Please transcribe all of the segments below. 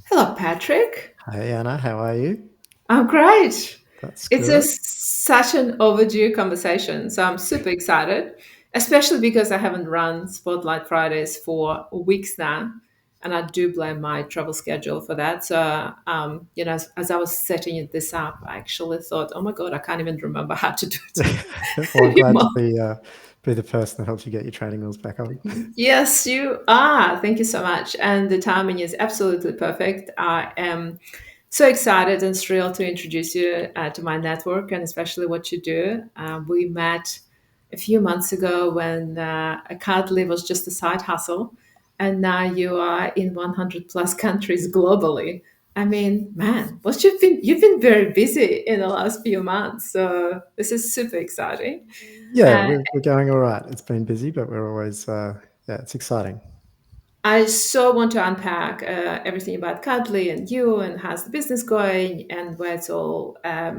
Hello, Patrick. Hey Anna, how are you? I'm great. That's It's good. such an overdue conversation, so I'm super excited, especially because I haven't run Spotlight Fridays for weeks now, and I do blame my travel schedule for that. So, as I was setting this up, I actually thought, "Oh my God, I can't even remember how to do it Well, I'm glad to anymore." be the person that helps you get your training wheels back on. Yes, you are. Thank you so much, and the timing is absolutely perfect. I am so excited and thrilled to introduce you to my network and especially what you do. We met a few months ago when a Cuddly was just a side hustle, and now you are in 100 plus countries globally. I mean, man, what you've been very busy in the last few months, so this is super exciting. Yeah, Uh, we're going all right. It's been busy, but we're always yeah, it's exciting. I so want to unpack everything about Cuddly and you and how's the business going and where it's all uh,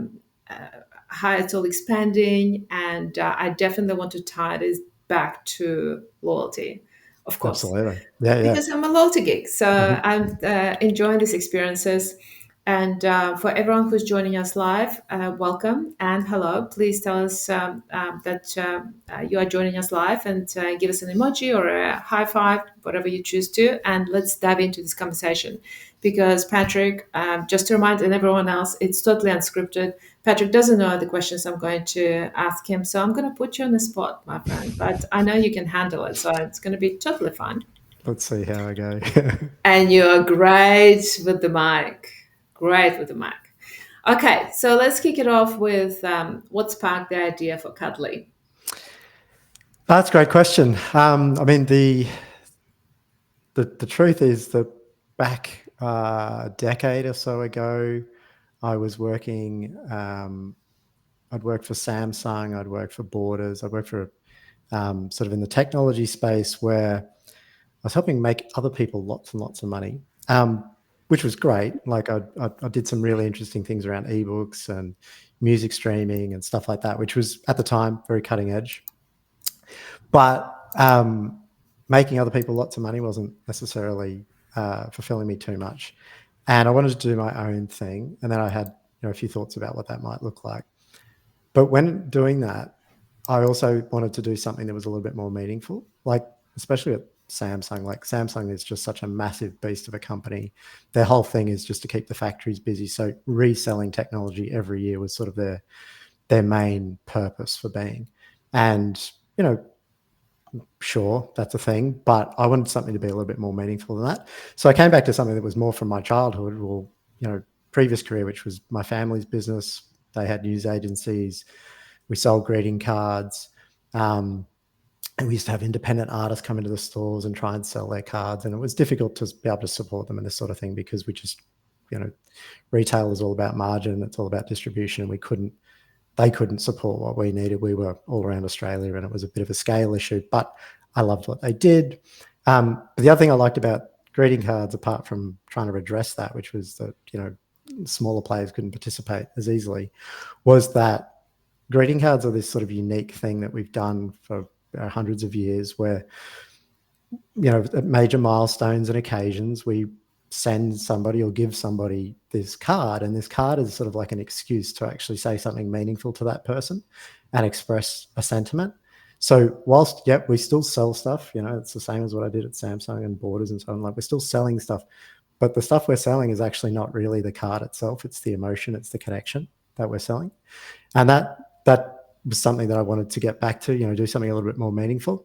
how it's all expanding. And I definitely want to tie this back to loyalty, of course, Absolutely. Yeah, yeah. because I'm a loyalty geek. So Mhm. I'm enjoying these experiences. And for everyone who's joining us live, welcome and hello. Please tell us that you are joining us live and give us an emoji or a high five, whatever you choose to. And let's dive into this conversation. Because Patrick, just to remind and everyone else, it's totally unscripted. Patrick doesn't know the questions I'm going to ask him. So I'm going to put you on the spot, my friend. But I know you can handle it. So it's going to be totally fine. Let's see how I go. And you're great with the mic. Great with the mic. Okay, so let's kick it off with what sparked the idea for Cuddly. That's a great question. I mean, the truth is that back a decade or so ago, I was working. I'd worked for Samsung. I'd worked for Borders. I'd worked for sort of in the technology space where I was helping make other people lots and lots of money, which was great. Like I did some really interesting things around ebooks and music streaming and stuff like that, which was at the time very cutting edge. But making other people lots of money wasn't necessarily fulfilling me too much, and I wanted to do my own thing. And then I had a few thoughts about what that might look like. But when doing that, I also wanted to do something that was a little bit more meaningful, like especially at Samsung. Like Samsung is just such a massive beast of a company. Their whole thing is just to keep the factories busy. So reselling technology every year was sort of their main purpose for being. And you know, sure, that's a thing, but I wanted something to be a little bit more meaningful than that. So I came back to something that was more from my childhood or previous career, which was my family's business. They had news agencies. We sold greeting cards. Um, and we used to have independent artists come into the stores and try and sell their cards. And it was difficult to be able to support them in this sort of thing because we just, you know, retail is all about margin. It's all about distribution. And they couldn't support what we needed. We were all around Australia and it was a bit of a scale issue, but I loved what they did. But the other thing I liked about greeting cards, apart from trying to address that, which was that, smaller players couldn't participate as easily, was that greeting cards are this sort of unique thing that we've done for hundreds of years where, at major milestones and occasions, we send somebody or give somebody this card. And this card is sort of like an excuse to actually say something meaningful to that person and express a sentiment. So whilst, yep, we still sell stuff, it's the same as what I did at Samsung and Borders and so on. Like we're still selling stuff, but the stuff we're selling is actually not really the card itself. It's the emotion, it's the connection that we're selling. And that was something that I wanted to get back to, do something a little bit more meaningful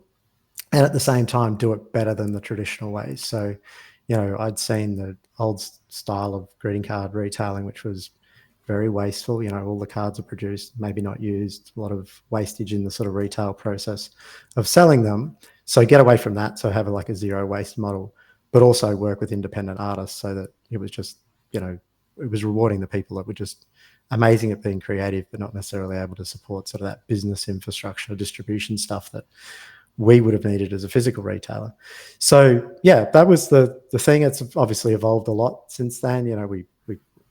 and at the same time do it better than the traditional ways. So, I'd seen the old style of greeting card retailing, which was very wasteful. All the cards are produced, maybe not used, a lot of wastage in the sort of retail process of selling them. So get away from that. So have like a zero waste model, but also work with independent artists so that it was just, it was rewarding the people that were just amazing at being creative, but not necessarily able to support sort of that business infrastructure, distribution stuff that we would have needed as a physical retailer. So yeah, that was the thing. It's obviously evolved a lot since then. We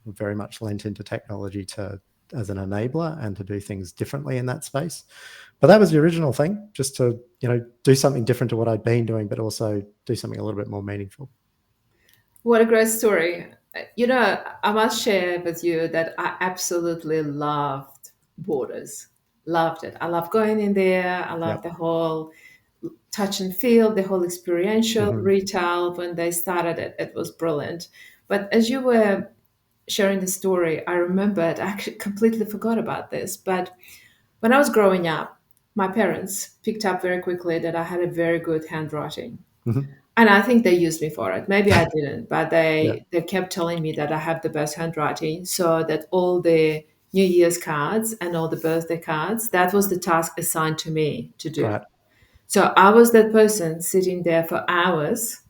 very much lent into technology as an enabler and to do things differently in that space. But that was the original thing, just to do something different to what I'd been doing, but also do something a little bit more meaningful. What a great story. I must share with you that I absolutely loved Borders. Loved it. I love going in there. I love the Yep. whole touch and feel, the whole experiential Hmm. retail. When they started it, it was brilliant. But as you were sharing the story, I remembered, I actually completely forgot about this. But when I was growing up, my parents picked up very quickly that I had a very good handwriting. Hmm. And I think they used me for it. Maybe I didn't, but Yeah. they kept telling me that I have the best handwriting, so that all the New Year's cards and all the birthday cards, that was the task assigned to me to do. Right. So I was that person sitting there for hours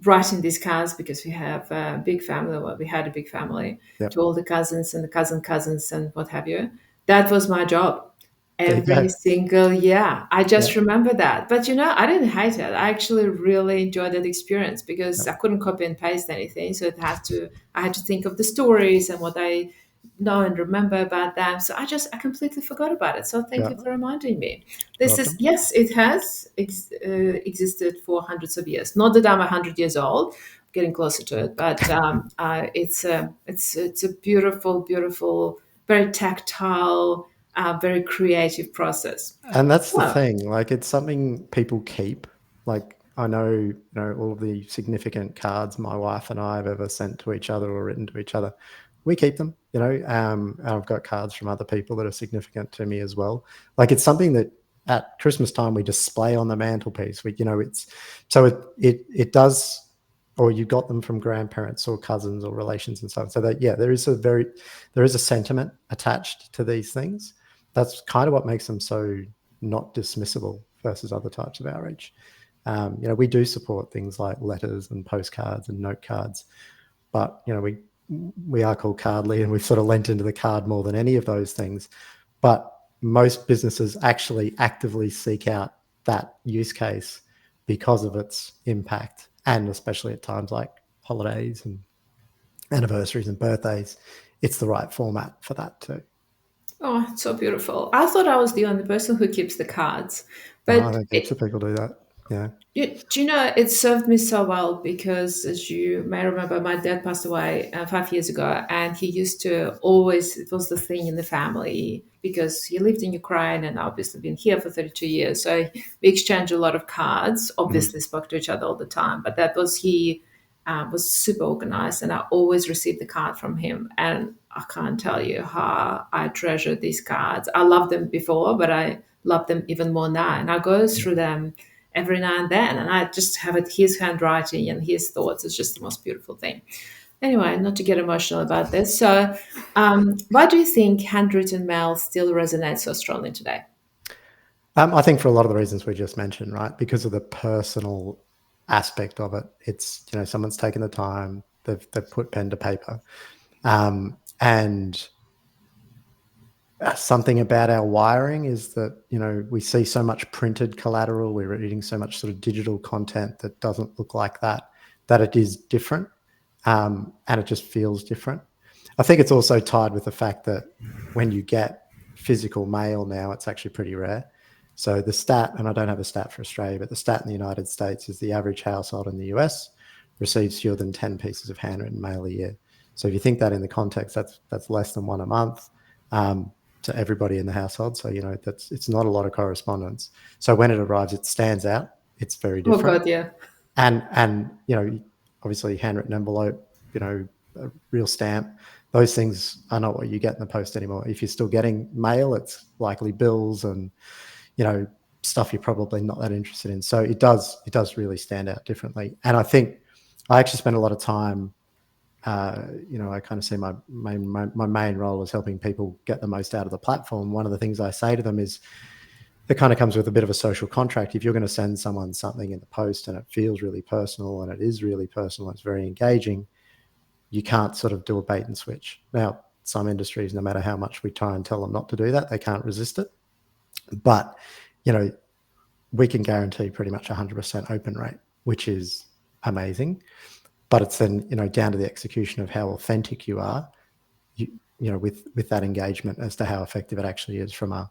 writing these cards, because we have a big family. Well, we had a big family, to Yep. all the cousins and the cousins and what have you. That was my job There you every go. single year. I just Yep. remember that. But I didn't hate it. I actually really enjoyed that experience because I Yep. couldn't copy and paste anything. So I had to think of the stories and what I know and remember about them. So I completely forgot about it. So thank Yeah. you for reminding me. You're This is, welcome. yes, it has existed for hundreds of years. Not that I'm 100 years old, getting closer to it, but it's a beautiful, beautiful, very tactile, very creative process. And that's the So, thing. Like, it's something people keep. Like, I know, all of the significant cards my wife and I have ever sent to each other or written to each other. We keep them. And I've got cards from other people that are significant to me as well. Like, it's something that at Christmas time we display on the mantelpiece. It's so it does. Or you got them from grandparents or cousins or relations and so on. So that, yeah, there is a sentiment attached to these things. That's kind of what makes them so not dismissible versus other types of outreach. We do support things like letters and postcards and note cards, but we are called Cardly, and we've sort of lent into the card more than any of those things. But most businesses actually actively seek out that use case because of its impact, and especially at times like holidays and anniversaries and birthdays, it's the right format for that too. oh, it's so beautiful. I thought I was the only person who keeps the cards, I but think heaps of people do that. Yeah. do you know, it served me so well because, as you may remember, my dad passed away 5 years ago, and he used to always, it was the thing in the family because he lived in Ukraine and obviously been here for 32 years. So we exchanged a lot of cards, Mhm. obviously spoke to each other all the time, but he was super organized, and I always received the card from him. And I can't tell you how I treasure these cards. I loved them before, but I love them even more now. And I go through them every now and then, and I just have it, his handwriting and his thoughts. It's just the most beautiful thing. Anyway, not to get emotional about this. So, why do you think handwritten mail still resonates so strongly today? I think for a lot of the reasons we just mentioned, right? Because of the personal aspect of it. It's, someone's taken the time, they've put pen to paper. And something about our wiring is that, we see so much printed collateral, we're reading so much sort of digital content that doesn't look like that, that it is different. And it just feels different. I think it's also tied with the fact that when you get physical mail now, it's actually pretty rare. So the stat, and I don't have a stat for Australia, but the stat in the United States is the average household in the US receives fewer than 10 pieces of handwritten mail a year. So if you think that in the context, that's less than one a month um, to everybody in the household. So, it's not a lot of correspondence. So when it arrives, it stands out. It's very Oh different. God, yeah. And obviously handwritten envelope, a real stamp, those things are not what you get in the post anymore. If you're still getting mail, it's likely bills and you know stuff you're probably not that interested in. So it does really stand out differently. And I think I actually spend a lot of time, I kind of see my main role as helping people get the most out of the platform. One of the things I say to them is, it kind of comes with a bit of a social contract. If you're going to send someone something in the post and it feels really personal, and it is really personal, it's very engaging, you can't sort of do a bait and switch. Now, some industries, no matter how much we try and tell them not to do that, they can't resist it. But, you know, we can guarantee pretty much 100% open rate, which is amazing. But it's then, down to the execution of how authentic you are, you, with that engagement as to how effective it actually is from a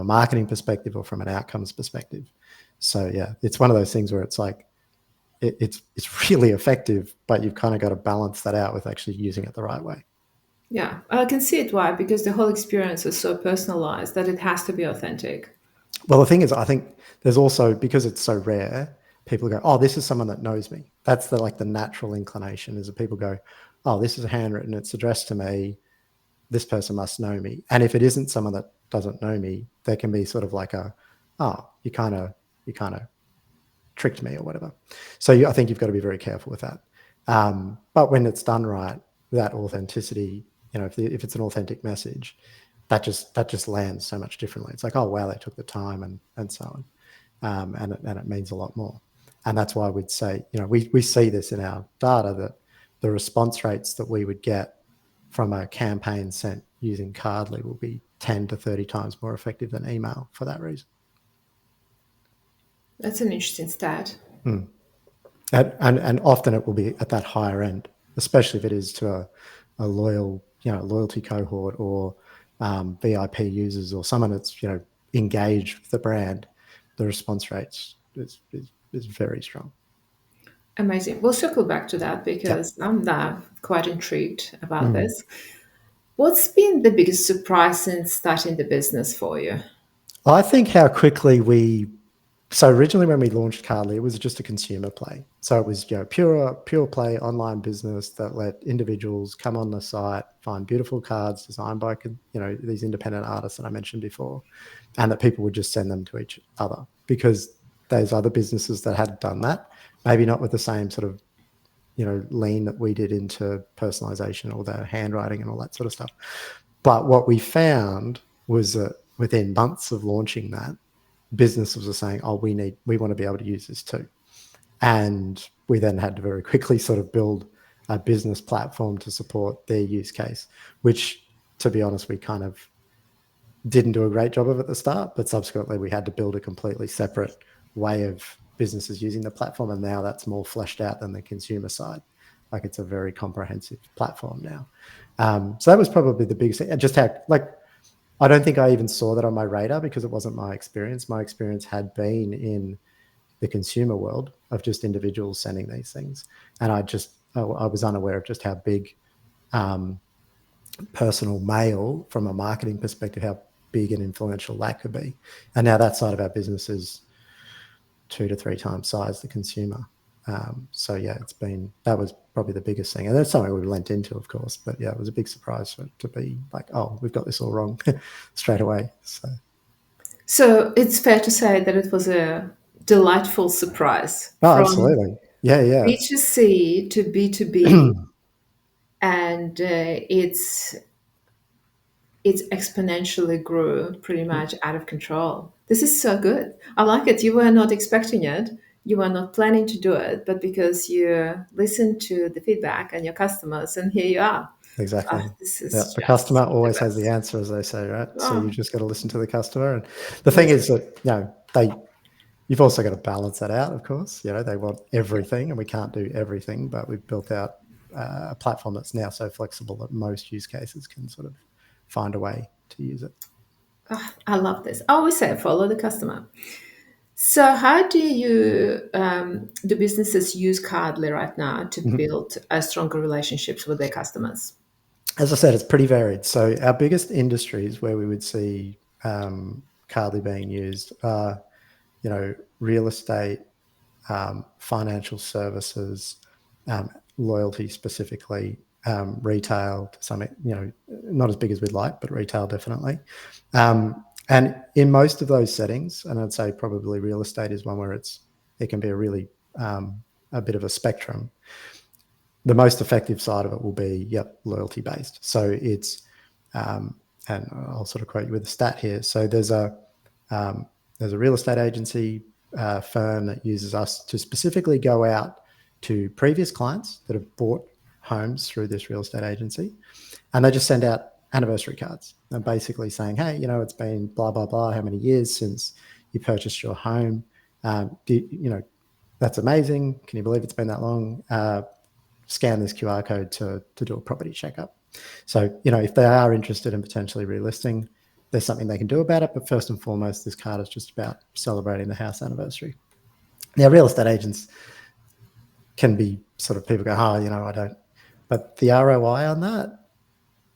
marketing perspective or from an outcomes perspective. So yeah, it's one of those things where it's like, it's really effective, but you've kind of got to balance that out with actually using it the right way. Yeah, I can see it why, because the whole experience is so personalized that it has to be authentic. Well, the thing is, I think there's also, because it's so rare, people go, "Oh, this is someone that knows me." That's the natural inclination, is that people go, "Oh, this is handwritten. It's addressed to me. This person must know me." And if it isn't someone that doesn't know me, there can be sort of like a, "Oh, you kind of tricked me," or whatever. So I think you've got to be very careful with that. But when it's done right, that authenticity, if it's an authentic message, that just lands so much differently. It's like, oh wow, they took the time, and so on, and it means a lot more. And that's why we'd say, we see this in our data, that the response rates that we would get from a campaign sent using Cardly will be 10 to 30 times more effective than email for that reason. That's an interesting stat. Mm. And often it will be at that higher end, especially if it is to a loyal, loyalty cohort, or VIP users, or someone that's engaged with the brand. The response rates is very strong. Amazing. We'll circle back to that Yeah. because I'm now quite intrigued about Mm. this. What's been the biggest surprise since starting the business for you? I think how quickly so originally when we launched Cardly, it was just a consumer play. So it was pure play online business that let individuals come on the site, find beautiful cards designed by these independent artists that I mentioned before, and that people would just send them to each other, because those other businesses that had done that, maybe not with the same sort of lean that we did into personalization or the handwriting and all that sort of stuff. But what we found was that within months of launching that, businesses were saying, "Oh, we want to be able to use this too." And we then had to very quickly sort of build a business platform to support their use case, which, to be honest, we kind of didn't do a great job of at the start, but subsequently we had to build a completely separate way of businesses using the platform. And now that's more fleshed out than the consumer side. Like, it's a very comprehensive platform now. So that was probably the biggest thing. Just how, I don't think I even saw that on my radar, because it wasn't my experience. My experience had been in the consumer world of just individuals sending these things. And I was unaware of just how big personal mail, from a marketing perspective, how big and influential that could be. And now that side of our business is 2 to 3 times size the consumer. So yeah, that was probably the biggest thing. And that's something we lent into, of course, but yeah, it was a big surprise to be like, oh, we've got this all wrong straight away. So it's fair to say that it was a delightful surprise Oh, from absolutely. Yeah, yeah. B2C to B2B, and it's exponentially grew pretty much out of control. This is so good. I like it. You were not expecting it. You were not planning to do it, but because you listened to the feedback and your customers, and here you are. Exactly. This Yeah, is the customer just the always has the best. answer, as they say, right? So you Oh, just got to listen to the customer. And the thing is listen. that, you've also got to balance that out, of course. They want everything, and we can't do everything, but we've built out a platform that's now so flexible that most use cases can sort of find a way to use it. I love this. I always say follow the customer. So, how do businesses use Cardly right now to Mhm. build stronger relationships with their customers? As I said, it's pretty varied. So our biggest industries where we would see Cardly being used are, real estate, financial services, loyalty specifically, retail to some, not as big as we'd like, but retail definitely. And in most of those settings, and I'd say probably real estate is one where it can be a bit of a spectrum. The most effective side of it will be, loyalty based. So it's, and I'll sort of quote you with a stat here. So there's a real estate agency firm that uses us to specifically go out to previous clients that have bought homes through this real estate agency, and they just send out anniversary cards and basically saying, hey, it's been blah blah blah, how many years since you purchased your home. That's amazing. Can you believe it's been that long? Scan this QR code to do a property checkup. So, if they are interested in potentially relisting, there's something they can do about it. But first and foremost, this card is just about celebrating the house anniversary. Now, real estate agents, can be sort of, people go, I don't. But the ROI on that,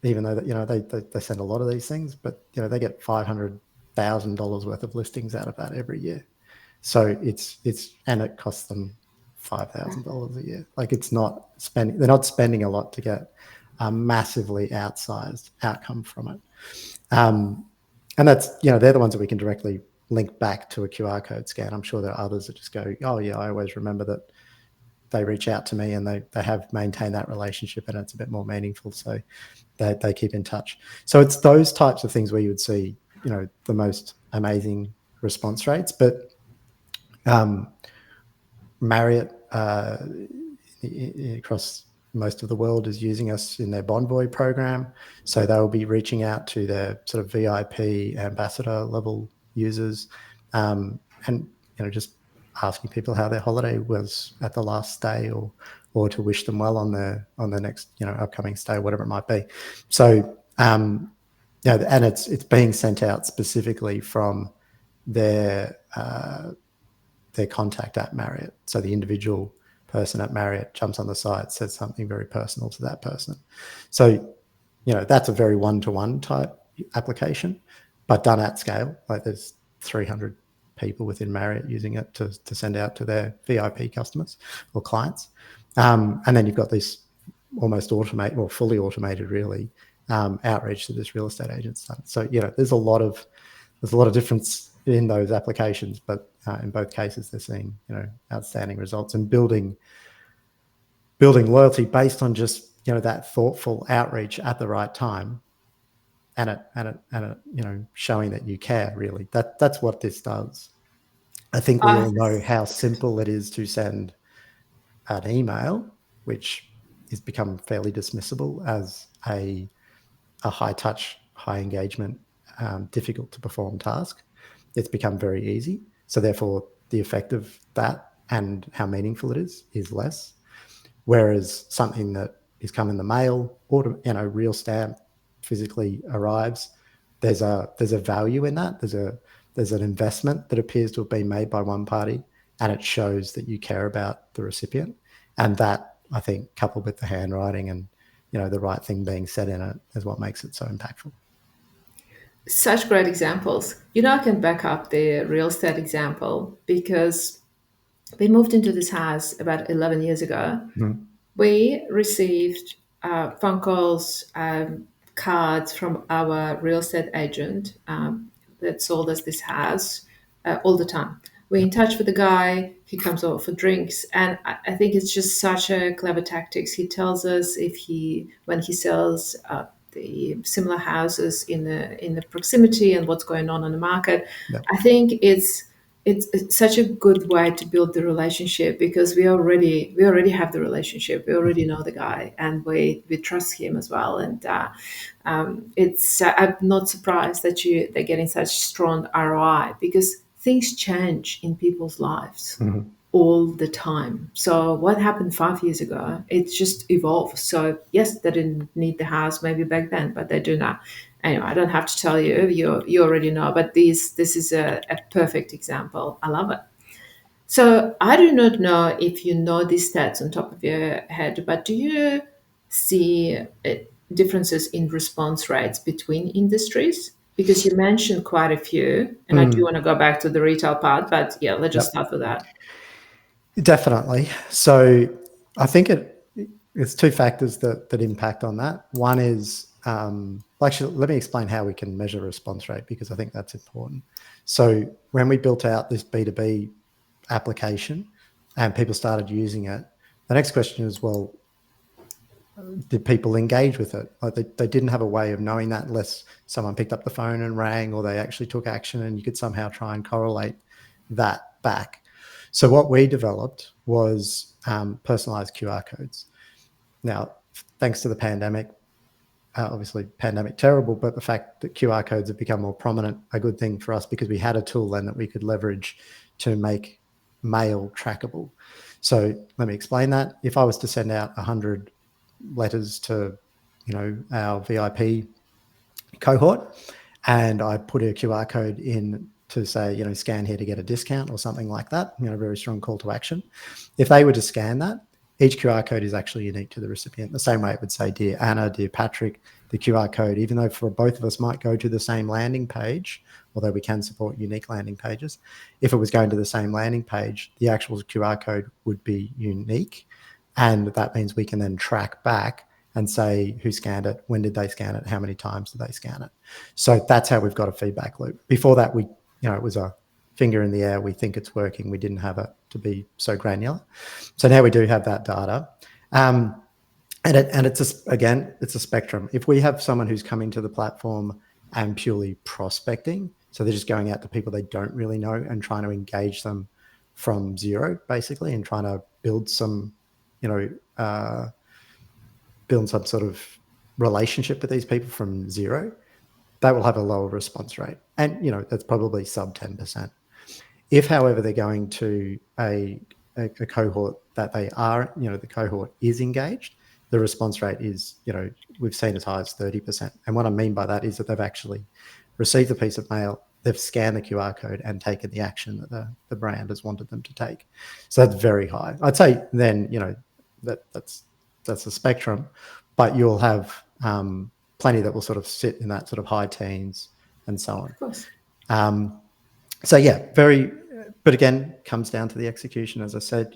even though that they send a lot of these things, but they get $500,000 worth of listings out of that every year. So it's and it costs them $5,000 a year. Like, it's not spending. They're not spending a lot to get a massively outsized outcome from it. And that's, they're the ones that we can directly link back to a QR code scan. I'm sure there are others that just go, oh yeah, I always remember that they reach out to me and they have maintained that relationship, and it's a bit more meaningful. So they keep in touch. So it's those types of things where you would see, the most amazing response rates. But Marriott across most of the world is using us in their Bonvoy program. So they'll be reaching out to their sort of VIP ambassador level users, and just asking people how their holiday was at the last stay, or to wish them well on their next upcoming stay, whatever it might be. So and it's being sent out specifically from their contact at Marriott. So the individual person at Marriott jumps on the site, says something very personal to that person. So, that's a very one-to-one type application, but done at scale. Like, there's 300 people within Marriott using it to send out to their VIP customers or clients. And then you've got this almost automated, or fully automated really, outreach to this real estate agent's done. So, there's a lot of difference in those applications, but in both cases they're seeing outstanding results, and building loyalty based on just that thoughtful outreach at the right time, and it showing that you care. Really, that's what this does. I think we Uh, all know how simple it is to send an email, which has become fairly dismissible as a high touch, high engagement, difficult to perform task. It's become very easy. So therefore, the effect of that and how meaningful it is less. Whereas something that is come in the mail, or real stamp physically arrives, there's a value in that. There's an investment that appears to have been made by one party, and it shows that you care about the recipient. And that, I think, coupled with the handwriting and the right thing being said in it, is what makes it so impactful. Such great examples. I can back up the real estate example because we moved into this house about 11 years ago. Mm. We received phone calls, cards from our real estate agent that sold us this house all the time. We're in touch with the guy. He comes over for drinks, and I think it's just such a clever tactics. He tells us when he sells the similar houses in the proximity and what's going on the market. Yeah. I think it's such a good way to build the relationship because we already have the relationship. We already know the guy, and we trust him as well. And it's I'm not surprised that they're getting such strong ROI because things change in people's lives Mm-hmm. all the time. So what happened 5 years ago, it just evolved. So yes, they didn't need the house maybe back then, but they do now. Anyway, I don't have to tell you, you already know, but this is a perfect example. I love it. So I do not know if you know these stats on top of your head, but do you see differences in response rates between industries? Because you mentioned quite a few, and I do Mm. want to go back to the retail part, but yeah, let's just Yep. start with that. Definitely. So I think it's two factors that impact on that. One is, actually, let me explain how we can measure response rate, because I think that's important. So when we built out this B2B application and people started using it, the next question is, well, did people engage with it? Like, they didn't have a way of knowing that unless someone picked up the phone and rang, or they actually took action, and you could somehow try and correlate that back. So what we developed was personalized QR codes. Now, thanks to the pandemic, obviously pandemic terrible, but the fact that QR codes have become more prominent, a good thing for us, because we had a tool then that we could leverage to make mail trackable. So let me explain that. If I was to send out 100 letters to our VIP cohort, and I put a QR code in to say, scan here to get a discount or something like that, very strong call to action. If they were to scan that, each QR code is actually unique to the recipient. The same way it would say, "Dear Anna, dear Patrick," the QR code, even though for both of us might go to the same landing page, although we can support unique landing pages, if it was going to the same landing page, the actual QR code would be unique. And that means we can then track back and say who scanned it, when did they scan it, how many times did they scan it. So that's how we've got a feedback loop. Before that, it was a finger in the air, we think it's working. We didn't have it to be so granular. So now we do have that data. And it's it's a spectrum. If we have someone who's coming to the platform and purely prospecting, so they're just going out to people they don't really know and trying to engage them from zero, basically, and trying to build some, build some sort of relationship with these people from zero, that will have a lower response rate. And, that's probably sub 10%. If, however, they're going to a cohort that they are, the cohort is engaged, the response rate is, we've seen as high as 30%. And what I mean by that is that they've actually received a piece of mail, they've scanned the QR code and taken the action that the brand has wanted them to take. So that's very high. I'd say then, that's a spectrum, but you'll have plenty that will sort of sit in that sort of high teens and so on. Of course. So yeah, but again, comes down to the execution. As I said,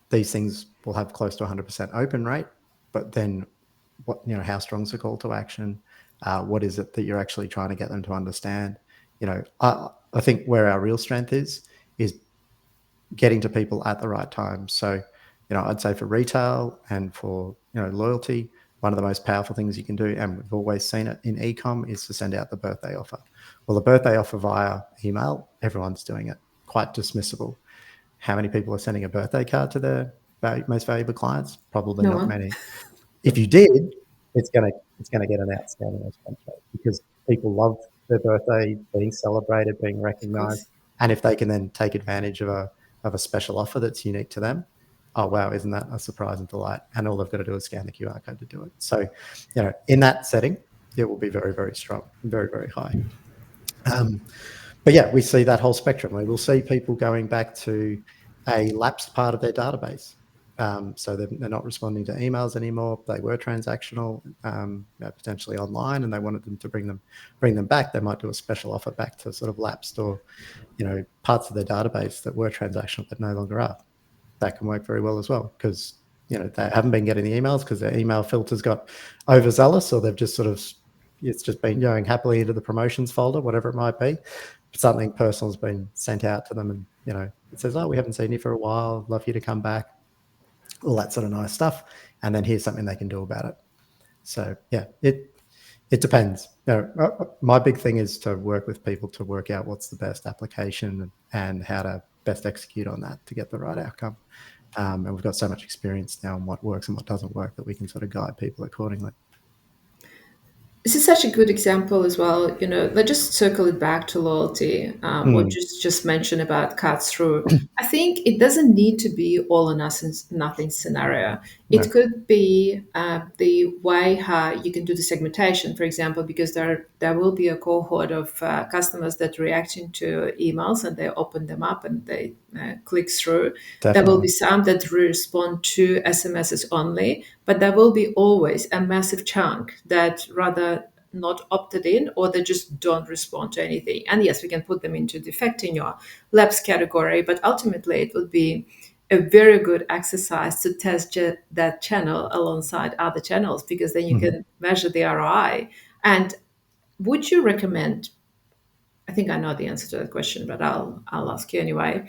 these things will have close to 100% open rate, but then how strong is the call to action? What is it that you're actually trying to get them to understand? I think where our real strength is getting to people at the right time. So, I'd say for retail and for, loyalty, one of the most powerful things you can do, and we've always seen it in e-com, is to send out the birthday offer. Well, the birthday offer via email, everyone's doing it. Quite dismissible. How many people are sending a birthday card to their most valuable clients? Probably No not one. many. If you did, it's gonna get an outstanding response rate because people love their birthday being celebrated, being Of course. recognised, and if they can then take advantage of a special offer that's unique to them, oh wow, isn't that a surprise and delight? And all they've got to do is scan the QR code to do it. So, in that setting, it will be very, very strong, very, very high. But yeah, we see that whole spectrum. We will see people going back to a lapsed part of their database. So they're not responding to emails anymore. They were transactional, potentially online, and they wanted them to bring them back. They might do a special offer back to sort of lapsed or, parts of their database that were transactional but no longer are. That can work very well as well because, they haven't been getting the emails because their email filters got overzealous, or they've just it's just been going happily into the promotions folder, whatever it might be. Something personal has been sent out to them and, it says, "Oh, we haven't seen you for a while. Love you to come back." All that sort of nice stuff. And then here's something they can do about it. So yeah, it depends. My big thing is to work with people to work out what's the best application and how to best execute on that to get the right outcome. And we've got so much experience now on what works and what doesn't work that we can sort of guide people accordingly. This is such a good example as well. Let's just circle it back to loyalty. What you just mentioned about cuts through. I think it doesn't need to be all or nothing scenario. No, It could be the way how you can do the segmentation, for example, because there will be a cohort of customers that reacting to emails and they open them up and they click through. There will be definitely. some that respond to SMSs only, but there will be always a massive chunk that rather not opted in or they just don't respond to anything. And yes, we can put them into defecting or lapse category, but ultimately it would be a very good exercise to test that channel alongside other channels because then you can measure the ROI. And would you recommend? I think I know the answer to that question, but I'll ask you anyway.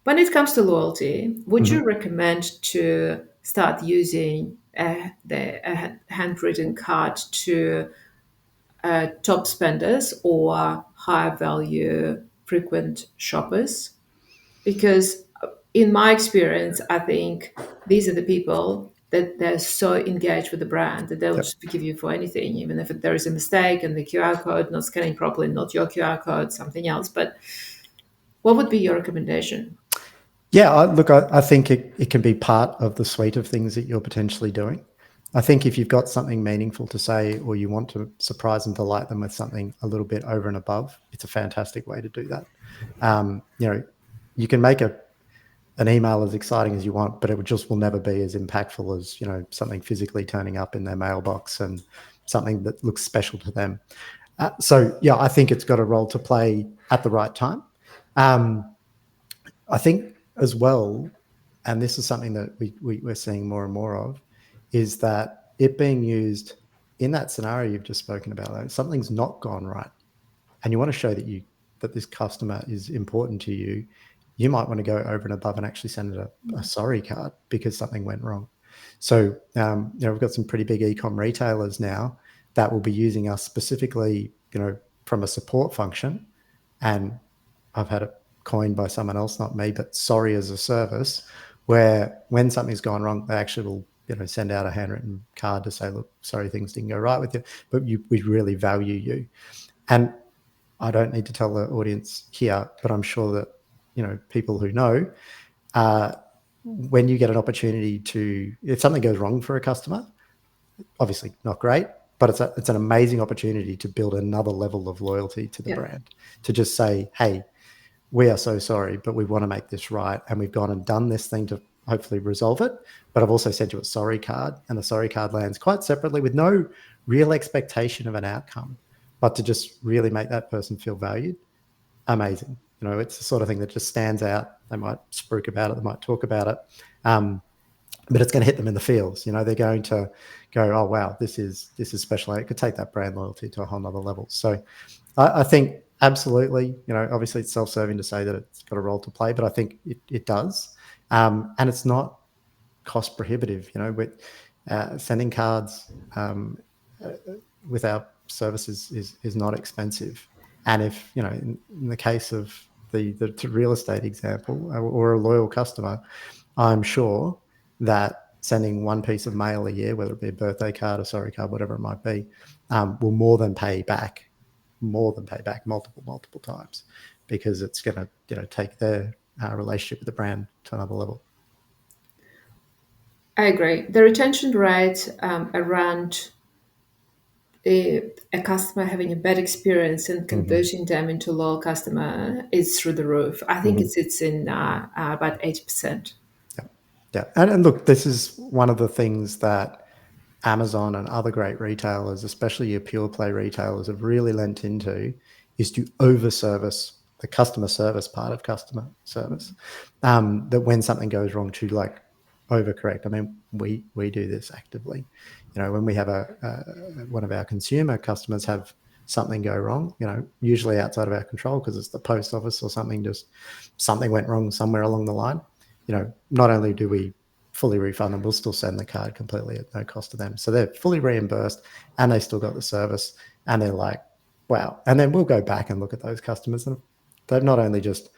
When it comes to loyalty, would you recommend to start using the handwritten card to top spenders or high value frequent shoppers? Because in my experience, I think these are the people that they're so engaged with the brand that they'll Yep. just forgive you for anything, even if there is a mistake and the QR code not scanning properly, not your QR code, something else. But what would be your recommendation? Yeah, I think it can be part of the suite of things that you're potentially doing. I think if you've got something meaningful to say or you want to surprise and delight them with something a little bit over and above, it's a fantastic way to do that. You can make an email as exciting as you want, but it just will never be as impactful as, you know, something physically turning up in their mailbox and something that looks special to them. So yeah, I think it's got a role to play at the right time. I think as well, and this is something that we're seeing more and more of, is that it being used in that scenario you've just spoken about, like something's not gone right, and you want to show that this customer is important to you, you might want to go over and above and actually send a sorry card because something went wrong. So we've got some pretty big e-com retailers now that will be using us specifically, from a support function. And I've had it coined by someone else, not me, but sorry as a service, where when something's gone wrong, they actually will send out a handwritten card to say, look, sorry, things didn't go right with you, but we really value you. And I don't need to tell the audience here, but I'm sure that people who know, when you get an opportunity if something goes wrong for a customer, obviously not great, but it's an amazing opportunity to build another level of loyalty to the brand, to just say, hey, we are so sorry, but we want to make this right, and we've gone and done this thing to hopefully resolve it, but I've also sent you a sorry card, and the sorry card lands quite separately with no real expectation of an outcome, but to just really make that person feel valued. Amazing. It's the sort of thing that just stands out. They might spruik about it, they might talk about it, but it's going to hit them in the feels. They're going to go, oh wow, this is special. It could take that brand loyalty to a whole nother level. So I think absolutely, obviously it's self-serving to say that it's got a role to play, but I think it does. And it's not cost prohibitive, with sending cards with our services is not expensive. And if, in the case of the real estate example, or a loyal customer, I'm sure that sending one piece of mail a year, whether it be a birthday card, a sorry card, whatever it might be, will more than pay back multiple times, because it's going to take their relationship with the brand to another level. I agree. The retention rate around a customer having a bad experience and converting them into a loyal customer is through the roof. I think it's in about 80%. Yeah. And look, this is one of the things that Amazon and other great retailers, especially your pure play retailers, have really lent into, is to over service the customer service part of customer service. That when something goes wrong, to like overcorrect. I mean, we do this actively. When we have one of our consumer customers have something go wrong, usually outside of our control because it's the post office or something went wrong somewhere along the line. Not only do we fully refund them, we'll still send the card completely at no cost to them. So they're fully reimbursed and they still got the service, and they're like, wow. And then we'll go back and look at those customers, and they've not only just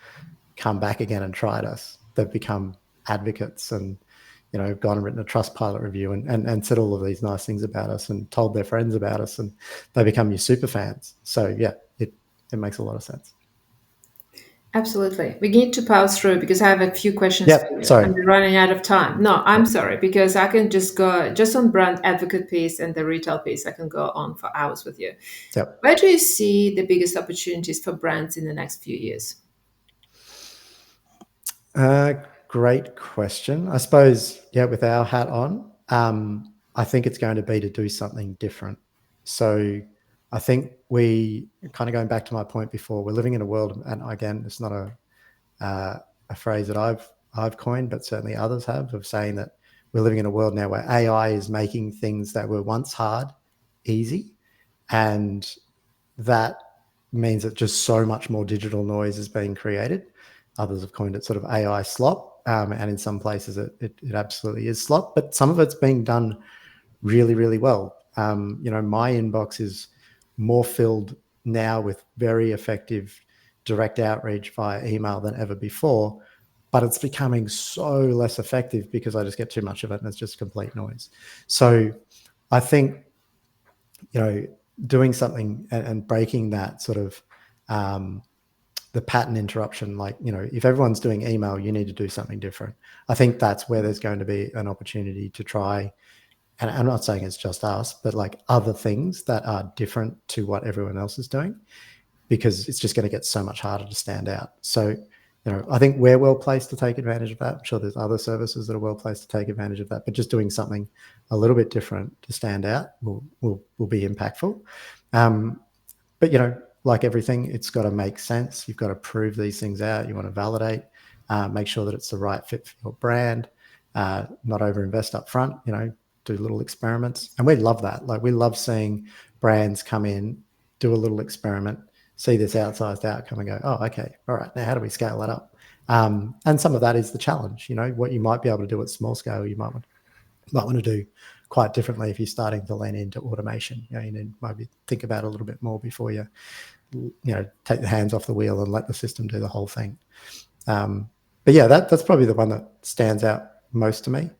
come back again and tried us, they've become advocates and, gone and written a Trustpilot review and said all of these nice things about us and told their friends about us, and they become your super fans. So yeah, it makes a lot of sense. Absolutely. We need to power through because I have a few questions for you. Sorry. I'm running out of time. No, I'm sorry, because I can just go just on brand advocate piece and the retail piece. I can go on for hours with you. Yep. Where do you see the biggest opportunities for brands in the next few years? Great question. I suppose, with our hat on, I think it's going to be to do something different. So I think we kind of, going back to my point before, we're living in a world, and again, it's not a phrase that I've coined, but certainly others have, of saying that we're living in a world now where AI is making things that were once hard easy, and that means that just so much more digital noise is being created. Others have coined it sort of AI slop, and in some places it absolutely is slop, but some of it's being done really, really well. My inbox is more filled now with very effective direct outreach via email than ever before, but it's becoming so less effective because I just get too much of it and it's just complete noise. So I think, doing something and breaking that sort of the pattern interruption, like, if everyone's doing email, you need to do something different. I think that's where there's going to be an opportunity to try, and I'm not saying it's just us, but like other things that are different to what everyone else is doing, because it's just going to get so much harder to stand out. So I think we're well placed to take advantage of that. I'm sure there's other services that are well placed to take advantage of that, but just doing something a little bit different to stand out will be impactful. Um, but like everything, it's got to make sense. You've got to prove these things out. You want to validate, make sure that it's the right fit for your brand, not overinvest up front, do little experiments. And we love that. Like, we love seeing brands come in, do a little experiment, see this outsized outcome and go, oh, okay, all right, now how do we scale that up? And some of that is the challenge. What you might be able to do at small scale, you might want to do quite differently if you're starting to lean into automation. You need maybe think about it a little bit more before you take the hands off the wheel and let the system do the whole thing. But yeah, that's probably the one that stands out most to me.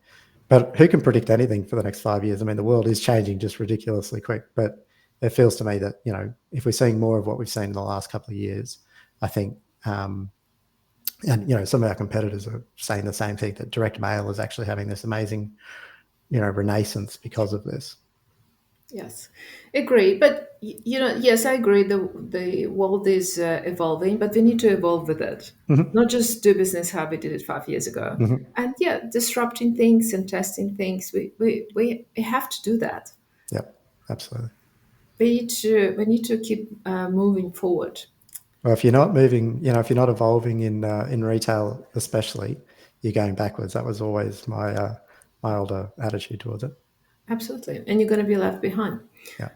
But who can predict anything for the next 5 years? I mean, the world is changing just ridiculously quick. But it feels to me that if we're seeing more of what we've seen in the last couple of years, I think, and some of our competitors are saying the same thing, that direct mail is actually having this amazing renaissance because of this. Yes, agree. But yes, I agree. The world is evolving, but we need to evolve with it. Mm-hmm. Not just do business how we did it 5 years ago. Mm-hmm. And yeah, disrupting things and testing things. We have to do that. Yep, absolutely. We need to keep moving forward. Well, if you're not moving, if you're not evolving in retail, especially, you're going backwards. That was always my older attitude towards it. Absolutely, and you're going to be left behind. Yeah.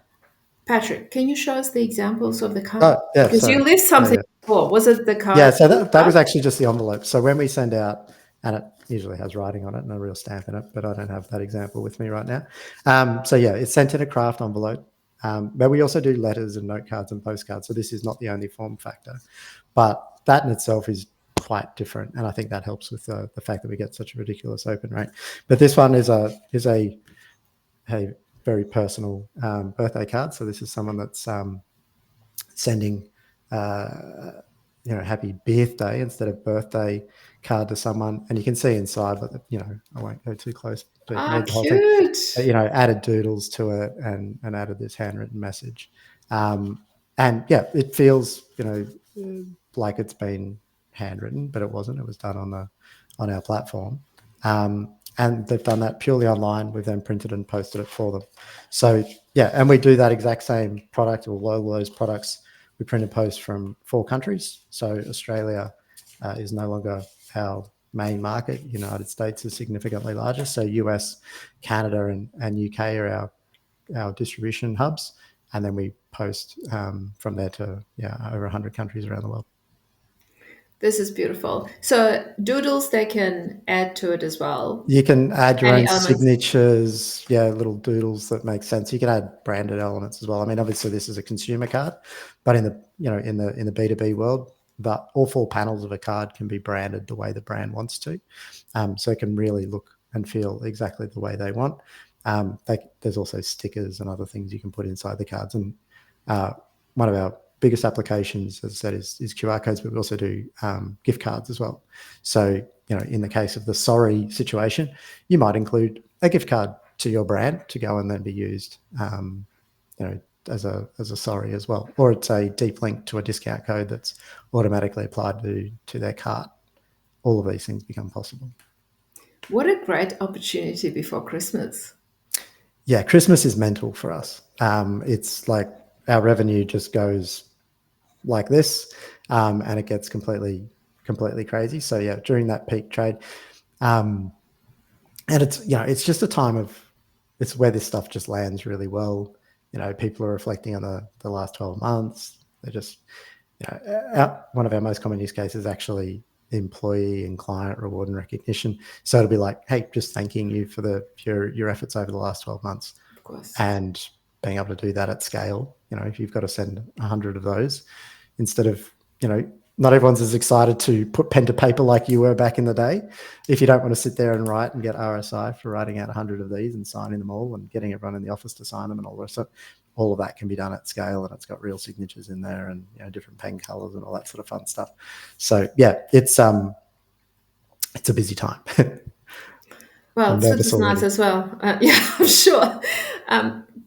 Patrick, can you show us the examples of the Oh, card? yeah. Because Sorry. you list Yeah, something yeah. before. Was it the Yeah. card? So that was actually just the envelope. So when we send out, and it usually has writing on it, no real stamp in it, but I don't have that example with me right now. So yeah, it's sent in a craft envelope. But we also do letters and note cards and postcards. So this is not the only form factor, but that in itself is quite different. And I think that helps with the fact that we get such a ridiculous open rate. But this one is a very personal birthday card. So this is someone that's sending happy birthday instead of birthday card to someone, and you can see inside, but I won't go too close, but you can Ah, read the whole thing. cute. Added doodles to it and added this handwritten message, and yeah, it feels like it's been handwritten, but it wasn't. It was done on our platform. And they've done that purely online. We've then printed and posted it for them. So yeah, and we do that exact same product, or all those products we print and post from 4 countries. So Australia is no longer our main market. United States is significantly larger. So US, Canada, and UK are our distribution hubs. And then we post from there to over 100 countries around the world. This is beautiful. So doodles they can add to it as well. You can add your Any own elements, signatures, little doodles that make sense. You can add branded elements as well. I mean, obviously this is a consumer card, but in the in the B2B world, all 4 panels of a card can be branded the way the brand wants to, so it can really look and feel exactly the way they want. There's also stickers and other things you can put inside the cards, and one of our biggest applications, as I said, is QR codes, but we also do gift cards as well. So, in the case of the sorry situation, you might include a gift card to your brand to go and then be used, as a sorry as well, or it's a deep link to a discount code that's automatically applied to their cart. All of these things become possible. what a great opportunity before Christmas. Yeah, Christmas is mental for us. It's like our revenue just goes like this, and it gets completely crazy. So yeah, during that peak trade, and it's just a time it's where this stuff just lands really well. People are reflecting on the last 12 months. They're just one of our most common use cases is actually employee and client reward and recognition. So it'll be like, hey, just thanking you for your efforts over the last 12 months, Of course. and being able to do that at scale. If you've got to send 100 of those, instead of, not everyone's as excited to put pen to paper like you were back in the day. If you don't want to sit there and write and get RSI for writing out 100 of these and signing them all and getting everyone in the office to sign them and all the rest of it, all of that can be done at scale, and it's got real signatures in there and different pen colors and all that sort of fun stuff. So yeah, it's a busy time. Well, I'm this nervous is nice already. as well. Yeah, I'm sure.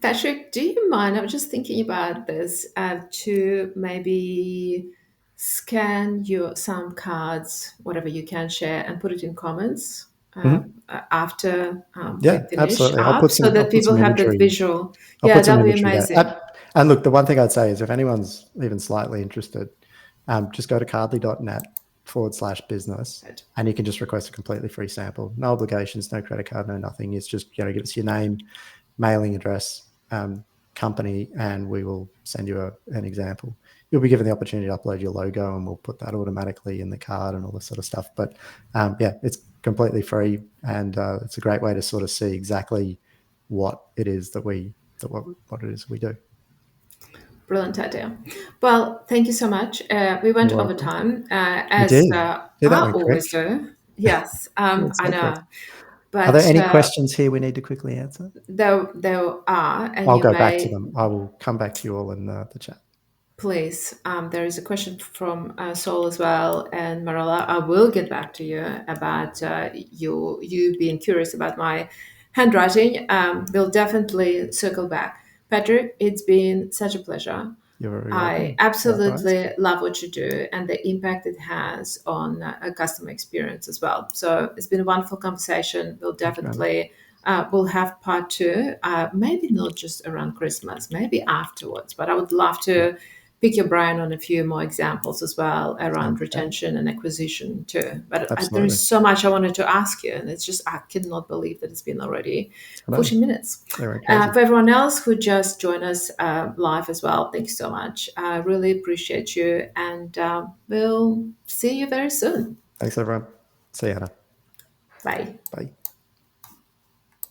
Patrick, do you mind? I'm just thinking about this to maybe scan your some cards, whatever you can share, and put it in comments Mhm. after we Yeah, finish absolutely. up, so I'll that put people some have that imagery. visual. I'll Yeah, put some that'll be imagery there. amazing. And look, the one thing I'd say is if anyone's even slightly interested, just go to cardly.net/business Right. and you can just request a completely free sample. No obligations, no credit card, no nothing. It's just, give us your name, mailing address, company, and we will send you an example. You'll be given the opportunity to upload your logo and we'll put that automatically in the card and all this sort of stuff. But yeah, it's completely free and it's a great way to sort of see exactly what it is what it is we do. Brilliant idea. Well, thank you so much. We You're went over welcome. time, We as did. Yeah, that I went quick. always do. Yes, It's I so quick. know. Are there But any questions here we need to quickly answer? there are, and I'll you go back to may. them. I will come back to you all in the chat. Please, there is a question from Sol as well, and Marilla. I will get back to you about you being curious about my handwriting. We'll definitely circle back. Patrick, it's been such a pleasure. You're very I welcome. Likewise. absolutely love what you do and the impact it has on a customer experience as well. So it's been a wonderful conversation. We'll Thank you, Anna. definitely we'll have part two. Maybe not just around Christmas, maybe afterwards. But I would love Yeah, to pick your brain on a few more examples as well around sounds great. retention and acquisition too. But there Absolutely. is so much I wanted to ask you, and it's just I cannot believe that it's been already I know. 40 minutes. They went crazy. For everyone else who just joined us live as well, thank you so much. I really appreciate you, and we'll see you very soon. Thanks, everyone. See you, Anna. Bye. Bye.